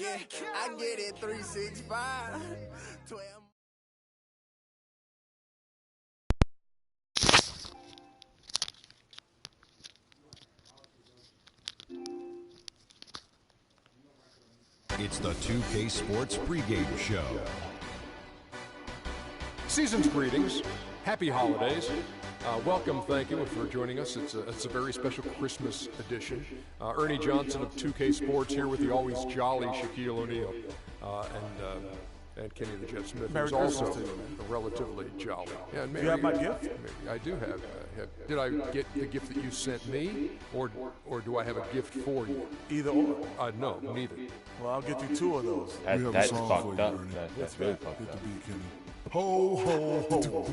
Yeah, I get it 365. 12. It's the 2K Sports pregame show. Season's greetings. Happy holidays. Welcome, thank you for joining us. It's a very special Christmas edition. Ernie Johnson of 2K Sports here with the always jolly Shaquille O'Neal and Kenny the Jet Smith, who's also relatively jolly. Yeah, and maybe, you have my gift? Maybe I do have. Did I get the gift that you sent me, or do I have a gift for you? Either or. No, neither. Well, I'll get you two of those. That's fucked up. That's really fucked up. Ho, ho, ho.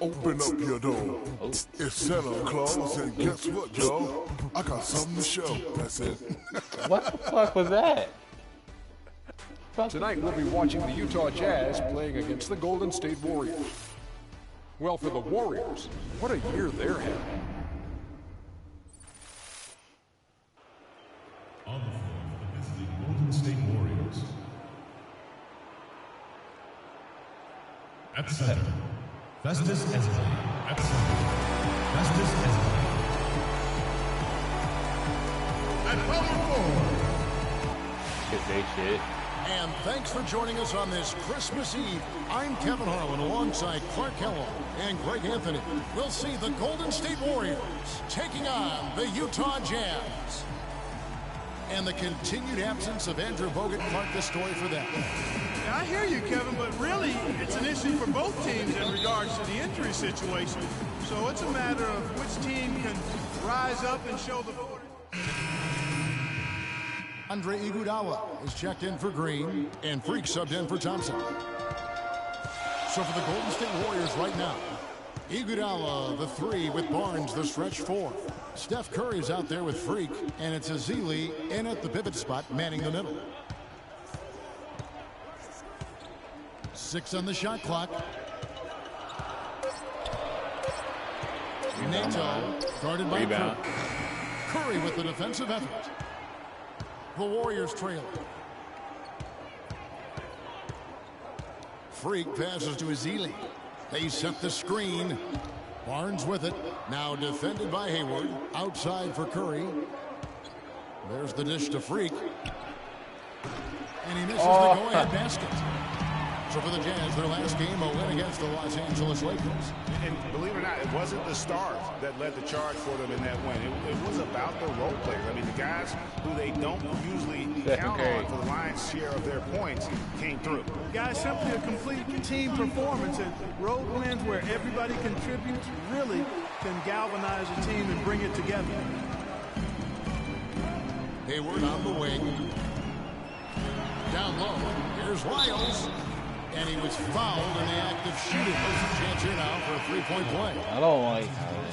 Open up your door. It's Santa Claus, and guess what, y'all? I got something to show. That's it. What the fuck was that? Tonight we'll be watching the Utah Jazz playing against the Golden State Warriors. Well, for the Warriors, what a year they're having. On the floor for the visiting Golden State Warriors. At center, Festus Ezeli. At center, Festus Ezeli. At power forward. Shit. And thanks for joining us on this Christmas Eve. I'm Kevin Harlan alongside Clark Kellogg and Greg Anthony. We'll see the Golden State Warriors taking on the Utah Jazz. And the continued absence of Andrew Bogut, Clark, the story for them. Yeah, I hear you, Kevin, but really it's an issue for both teams in regards to the injury situation. So it's a matter of which team can rise up and show the board. Andre Iguodala is checked in for Green, and Freak subbed in for Thompson. So for the Golden State Warriors right now, Iguodala, the 3, with Barnes, the stretch 4. Steph Curry's out there with Freak, and it's Ezeli in at the pivot spot, manning the middle. 6 on the shot clock. Nato, guarded by Curry. Curry with the defensive effort. The Warriors trail. Freak passes to Ezeli. They set the screen. Barnes with it. Now defended by Hayward. Outside for Curry. There's the dish to Freak. And he misses the go-ahead basket. So for the Jazz, their last game, a win against the Los Angeles Lakers. And believe it or not, it wasn't the stars that led the charge for them in that win. It was about the role players. I mean, the guys who they don't usually count on for the lion's share of their points came through. Guys, simply a complete team performance, and road wins where everybody contributes really can galvanize a team and bring it together. Hayward on the wing. Down low. Here's Lyles. And he was fouled in the act of shooting. There's a chance here now for a three-point play. I don't like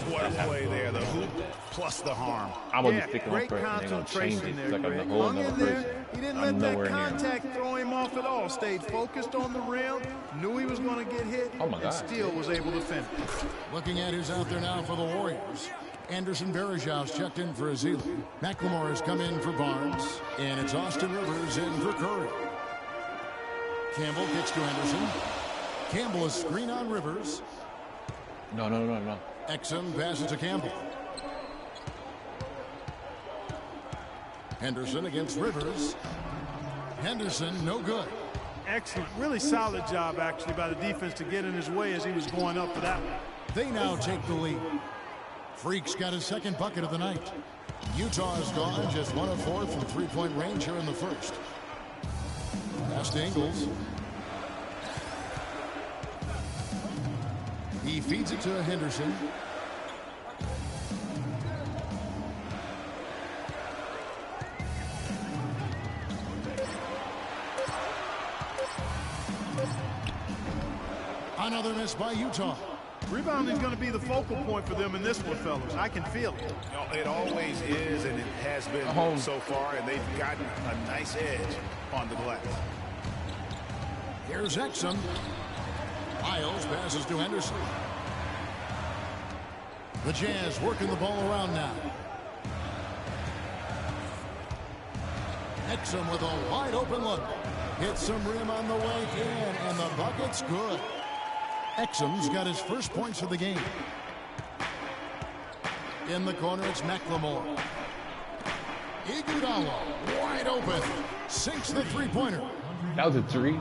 what a play there. The hoop plus the harm. I'm going to be sticking up for it, and they're going to change it. It's like I'm the whole other person. He didn't let that contact throw him off at all. Stayed focused on the rim, knew he was going to get hit, and still was able to finish. Looking at who's out there now for the Warriors. Anderson Varejau's checked in for Ezeli. McLemore has come in for Barnes. And it's Austin Rivers in for Curry. Campbell kicks to Anderson. Campbell is screen on Rivers. No. Exum passes to Campbell. Henderson against Rivers. Henderson, no good. Excellent. Really solid job, actually, by the defense to get in his way as he was going up for that one. They now take the lead. Freak's got his second bucket of the night. Utah is gone, just 1 of 4 from three-point range here in the first. Pass to Ingles. He feeds it to Henderson. Another miss by Utah. Rebounding is going to be the focal point for them in this one, fellas. I can feel it. It always is, and it has been so far, and they've gotten a nice edge on the glass. Here's Exum. Lyles passes to Henderson. The Jazz working the ball around now. Exum with a wide open look. Hits some rim on the way in, and the bucket's good. Exum's got his first points of the game. In the corner, it's McLemore. Iguodala, wide open. Sinks the three-pointer. That was a 3.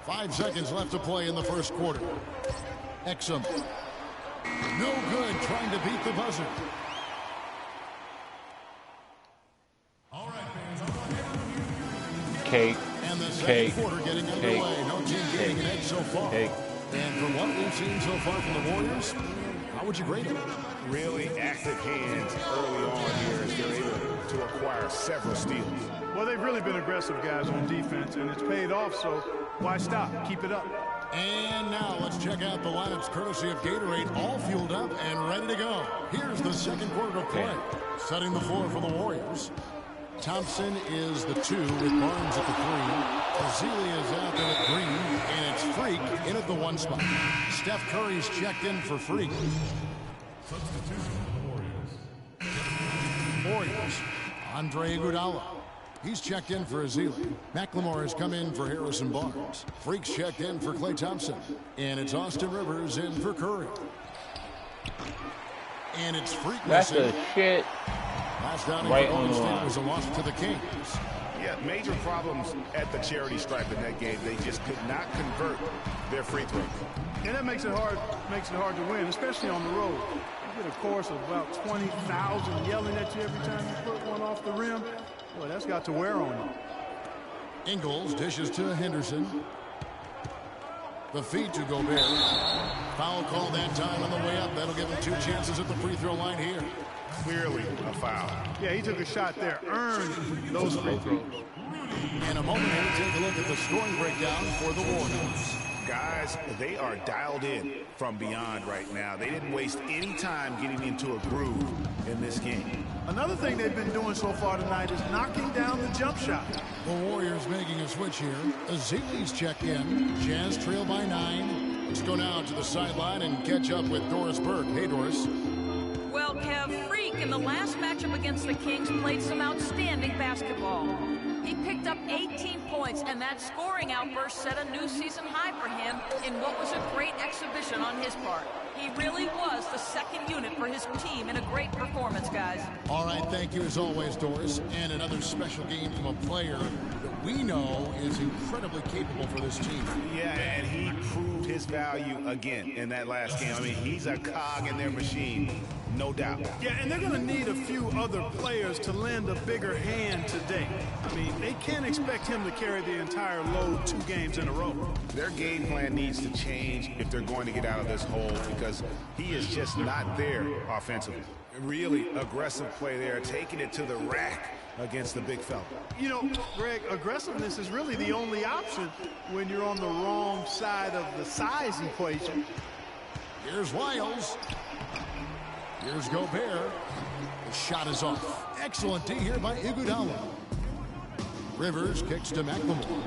5 seconds left to play in the first quarter. Exum. No good, trying to beat the buzzer. All right, fans. Cake. And the second quarter getting underway. No team getting an edge so far. Cake. And from what we've seen so far from the Warriors, how would you grade it? Really active hands early on here as they're able to acquire several steals. Well, they've really been aggressive guys on defense, and it's paid off, so why stop? Keep it up. And now let's check out the lineups courtesy of Gatorade, all fueled up and ready to go. Here's the second quarter of play. Setting the floor for the Warriors. Thompson is the 2 with Barnes at the 3. Ezeli is out there at Green, and it's Freak in at the 1 spot. Steph Curry's checked in for Freak. Substitution for the Warriors. Warriors, Andre Iguodala. He's checked in for Ezeli. McLemore has come in for Harrison Barnes. Freak's checked in for Klay Thompson. And it's Austin Rivers in for Curry. And it's Freak. That's a shit. Last down Right in on the State line. was a loss to the Kings. Yeah, major problems at the charity stripe in that game. They just could not convert their free throws. And that makes it hard to win, especially on the road. You get a chorus of about 20,000 yelling at you every time you put one off the rim. Boy, that's got to wear on you. Ingles dishes to Henderson. The feed to Gobert. Foul call that time on the way up. That'll give him 2 chances at the free throw line here. Clearly a foul. Yeah, he took a shot there, earned those free throws. In a moment, we'll take a look at the scoring breakdown for the Warriors. Guys, they are dialed in from beyond right now. They didn't waste any time getting into a groove in this game. Another thing they've been doing so far tonight is knocking down the jump shot. The Warriors making a switch here. Ezeli's checked in. Jazz trail by 9. Let's go now to the sideline and catch up with Doris Burke. Hey, Doris. Well, Kev, Freak in the last matchup against the Kings played some outstanding basketball. He picked up 18 points, and that scoring outburst set a new season high for him in what was a great exhibition on his part. He really was the second unit for his team in a great performance, guys. All right, thank you as always, Doris. And another special game from a player that we know is incredibly capable for this team. Yeah, and he proved his value again in that last game. I mean, he's a cog in their machine, no doubt. Yeah, and they're going to need a few other players to lend a bigger hand today. I mean, they can't expect him to carry the entire load 2 games in a row. Their game plan needs to change if they're going to get out of this hole because he is just not there offensively. Really aggressive play there, taking it to the rack against the big fella. You know, Greg, aggressiveness is really the only option when you're on the wrong side of the size equation. Here's Wiles. Here's Gobert. The shot is off. Excellent D here by Iguodala. Rivers kicks to McLemore.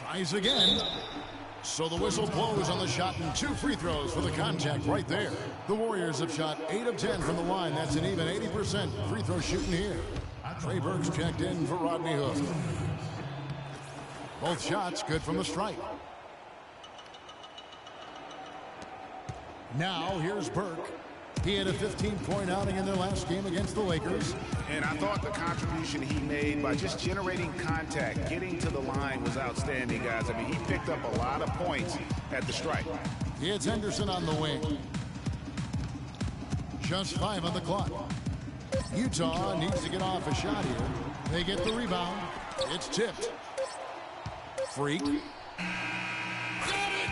Tries again. So the whistle blows on the shot and 2 free throws for the contact right there. The Warriors have shot 8 of 10 from the line. That's an even 80% free throw shooting here. Trey Burke's checked in for Rodney Hood. Both shots good from the stripe. Now here's Burke. He had a 15-point outing in their last game against the Lakers. And I thought the contribution he made by just generating contact, getting to the line was outstanding, guys. I mean, he picked up a lot of points at the stripe. It's Henderson on the wing. Just 5 on the clock. Utah needs to get off a shot here. They get the rebound. It's tipped. Freak.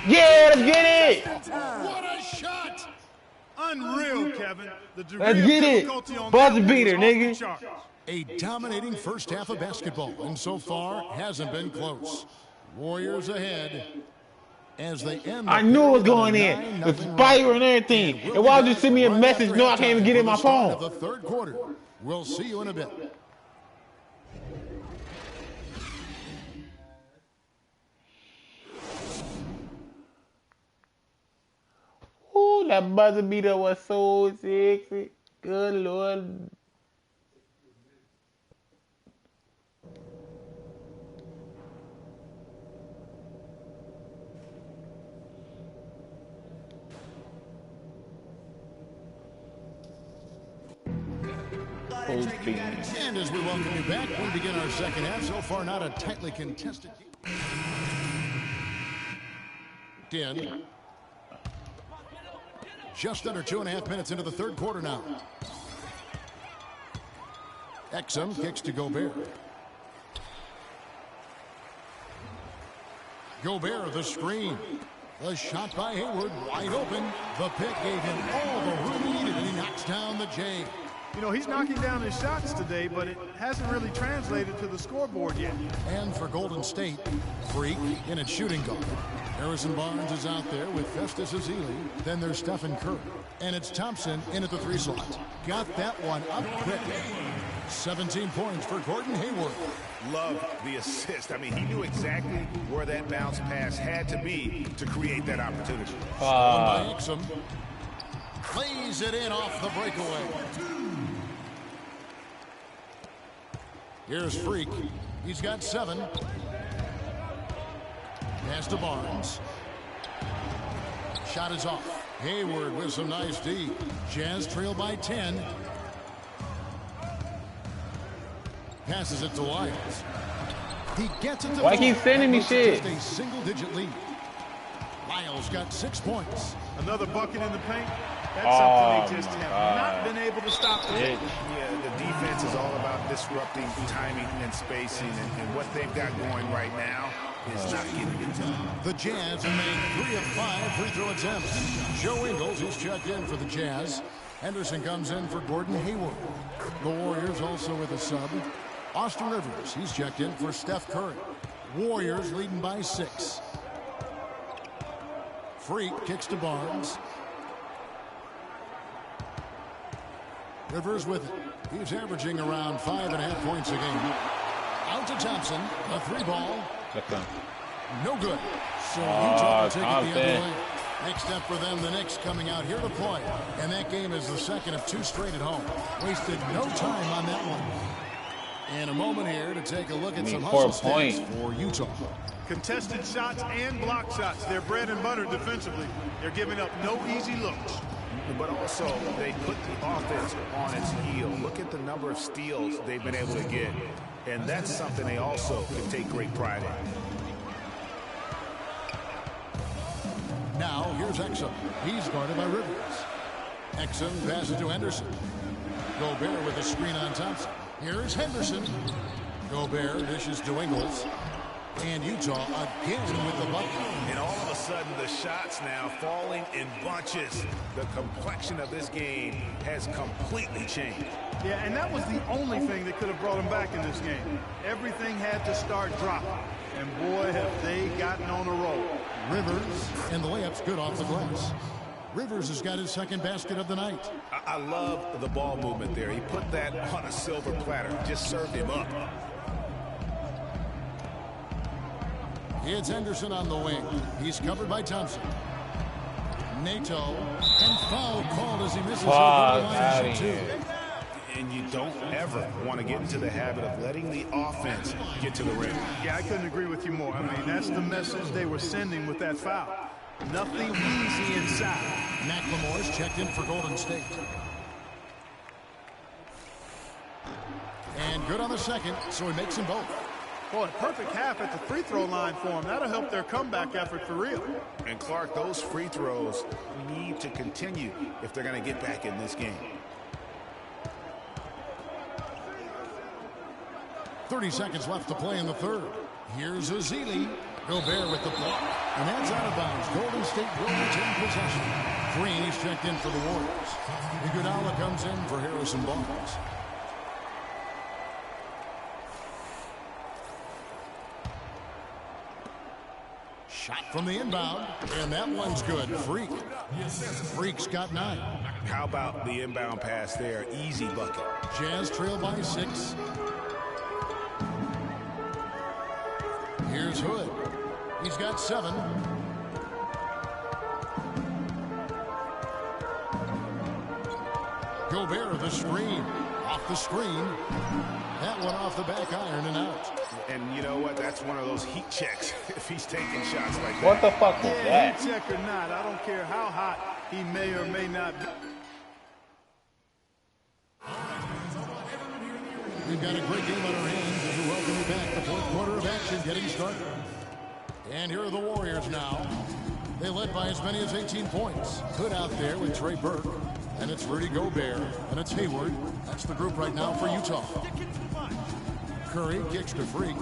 Yeah, let's get it! What a shot! Unreal, Kevin. The Let's get it. Buzzer beater, nigga. A dominating first half of basketball, and so far hasn't been close. Warriors ahead as they end. I knew it was going in. The spider and everything. And why would you send me a message? No, I can't even get in my phone. The third quarter. We'll see you in a bit. Ooh, that buzzer beater was so sexy. Good Lord. And as we welcome you back, we begin our second half. So far, not a tightly contested game. Just under 2.5 minutes into the third quarter now. Exum kicks to Gobert. Gobert, the screen. The shot by Hayward, wide open. The pick gave him all the room he needed, and he knocks down the J. You know, he's knocking down his shots today, but it hasn't really translated to the scoreboard yet. And for Golden State, Freak in at shooting guard. Harrison Barnes is out there with Festus Ezeli. Then there's Stephen Curry. And it's Thompson in at the 3 slot. Got that one up quick. 17 points for Gordon Hayward. Love the assist. I mean, he knew exactly where that bounce pass had to be to create that opportunity. By Exum. Plays it in off the breakaway. Here's Freak. He's got 7. Pass to Barnes. Shot is off. Hayward with some nice D. Jazz trail by 10. Passes it to Lyles. He gets it to Why keep sending me shit? Just a single-digit lead. Lyles got 6 points. Another bucket in the paint. That's something they just have not been able to stop. Yeah, the defense is all about disrupting timing and spacing, and what they've got going right now is not getting it done. The Jazz have made 3 of 5 free throw attempts. Joe Ingles is checked in for the Jazz. Henderson comes in for Gordon Hayward. The Warriors also with a sub. Austin Rivers, he's checked in for Steph Curry. Warriors leading by 6. Freak kicks to Barnes. Rivers with it. He's averaging around 5.5 points a game. Out to Thompson. A 3 ball. No good. So Utah will take it the other way. Next step for them, the Knicks coming out here to play. And that game is the second of 2 straight at home. Wasted no time on that one. In a moment here to take a look at some hustle stats for Utah. Contested shots and block shots. They're bread and butter defensively. They're giving up no easy looks. But also, they put the offense on its heel. Look at the number of steals they've been able to get. And that's something they also can take great pride in. Now, here's Exum. He's guarded by Rivers. Exum passes to Henderson. Gobert with a screen on Thompson. Here's Henderson. Gobert dishes to Ingles. And Utah again with the bucket. And all of a sudden, the shots now falling in bunches. The complexion of this game has completely changed. Yeah, and that was the only thing that could have brought him back in this game. Everything had to start dropping. And boy, have they gotten on a roll. Rivers, and the layup's good off the glass. Rivers has got his second basket of the night. I love the ball movement there. He put that on a silver platter. Just served him up. It's Henderson on the wing. He's covered by Thompson. Nato, and foul called as he misses over the And you don't ever want to get into the habit of letting the offense get to the rim. Yeah, I couldn't agree with you more. I mean, that's the message they were sending with that foul. Nothing easy inside. McLemore's checked in for Golden State. And good on the second, so he makes them both. Boy, perfect half at the free throw line for him. That'll help their comeback effort for real. And Clark, those free throws need to continue if they're going to get back in this game. 30 seconds left to play in the third. Here's Ezeli. Gobert with the block. And that's out of bounds. Golden State will retain possession. Green is checked in for the Warriors. Iguodala comes in for Harrison Barnes. Shot from the inbound, and that one's good. Freak. Freak's got 9. How about the inbound pass there? Easy bucket. Jazz trail by 6. Here's Hood. He's got 7. Gobert, the screen. Off the screen. That one off the back iron and out. And you know what? That's one of those heat checks if he's taking shots like that. What the fuck was that? Heat check or not, I don't care how hot he may or may not be. We've got a great game on our hands as we welcome you back. The fourth quarter of action getting started. And here are the Warriors now. They led by as many as 18 points. Hood out there with Trey Burke. And it's Rudy Gobert. And it's Hayward. That's the group right now for Utah. Curry kicks to Freak.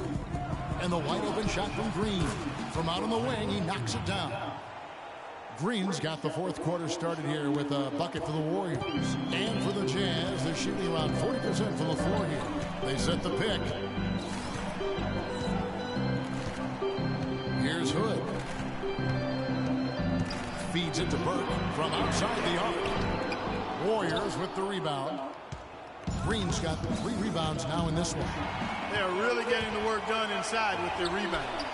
And the wide open shot from Green. From out on the wing, he knocks it down. Green's got the fourth quarter started here with a bucket for the Warriors. And for the Jazz, they're shooting around 40% from the floor here. They set the pick. Here's Hood. Feeds it to Burke from outside the arc. Warriors with the rebound. Green's got 3 rebounds now in this one. They're really getting the work done inside with their rebound.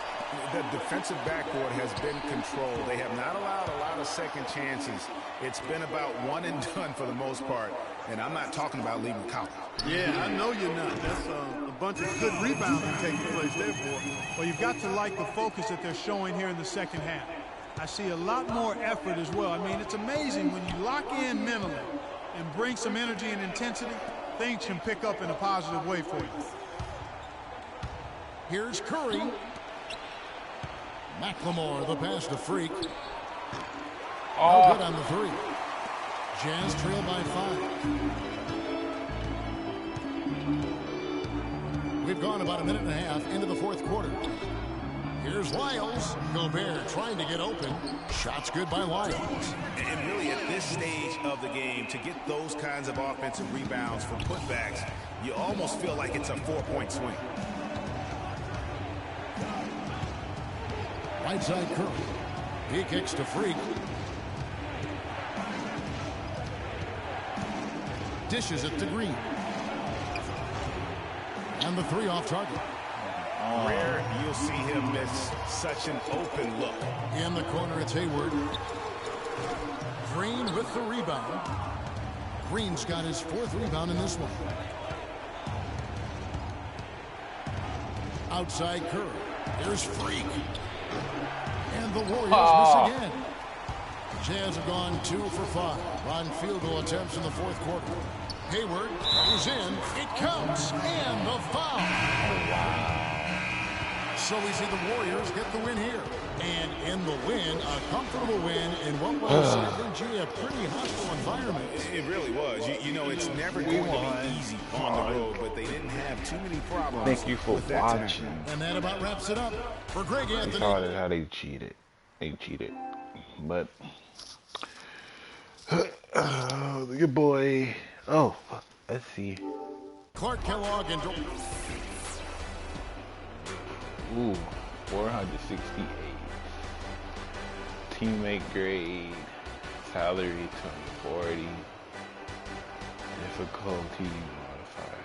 The defensive backcourt has been controlled. They have not allowed a lot of second chances. It's been about one and done for the most part. And I'm not talking about leaving Collins. Yeah, I know you're not. That's a bunch of good rebounding taking place there, boy. Well, you've got to like the focus that they're showing here in the second half. I see a lot more effort as well. I mean, it's amazing when you lock in mentally and bring some energy and intensity, things can pick up in a positive way for you. Here's Curry. McLemore, the pass to Freak. No good on the 3. Jazz trail by 5. We've gone about a minute and a half into the fourth quarter. Here's Lyles. Gobert trying to get open. Shot's good by Lyles. And really at this stage of the game, to get those kinds of offensive rebounds for putbacks, you almost feel like it's a 4-point swing. Right side Curry. He kicks to Freak. Dishes it to Green. And the 3 off target. Rare you'll see him miss such an open look. In the corner, it's Hayward. Green with the rebound. Green's got his 4th rebound in this one. Outside Curry. Here's Freak. And the Warriors miss again. Jazz have gone 2 for 5 on field goal attempts in the fourth quarter. Hayward is in. It counts. And the foul. So we see the Warriors get the win here. And in the win, a comfortable win in what was a pretty hostile environment. It really was. You know, it's never going to be easy on the road, but they didn't have too many problems. Thank you for watching. And that about wraps it up for Greg Anthony. They called it how they cheated. They cheated. But your boy. Oh, let's see. Clark Kellogg and ooh, 468. Teammate grade. Salary 240. Difficulty modifier.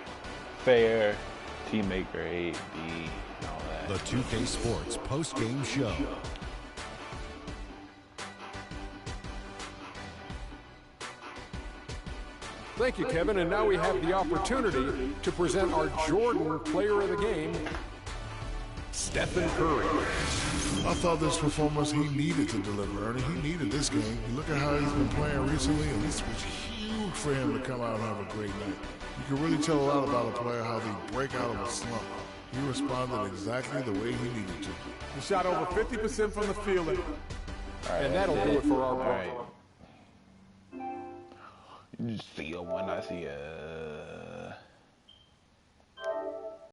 Fair. Teammate grade B. And all that. The 2K Sports post-game show. Thank you, Kevin. And now we have the opportunity to present our Jordan Player of the Game, Stephen Curry. I thought this performance he needed to deliver, Ernie. He needed this game. You look at how he's been playing recently, and this was huge for him to come out and have a great night. You can really tell a lot about a player how they break out of a slump. He responded exactly the way he needed to. He shot over 50% from the field. And that'll do it for our program. You just see it when I see it.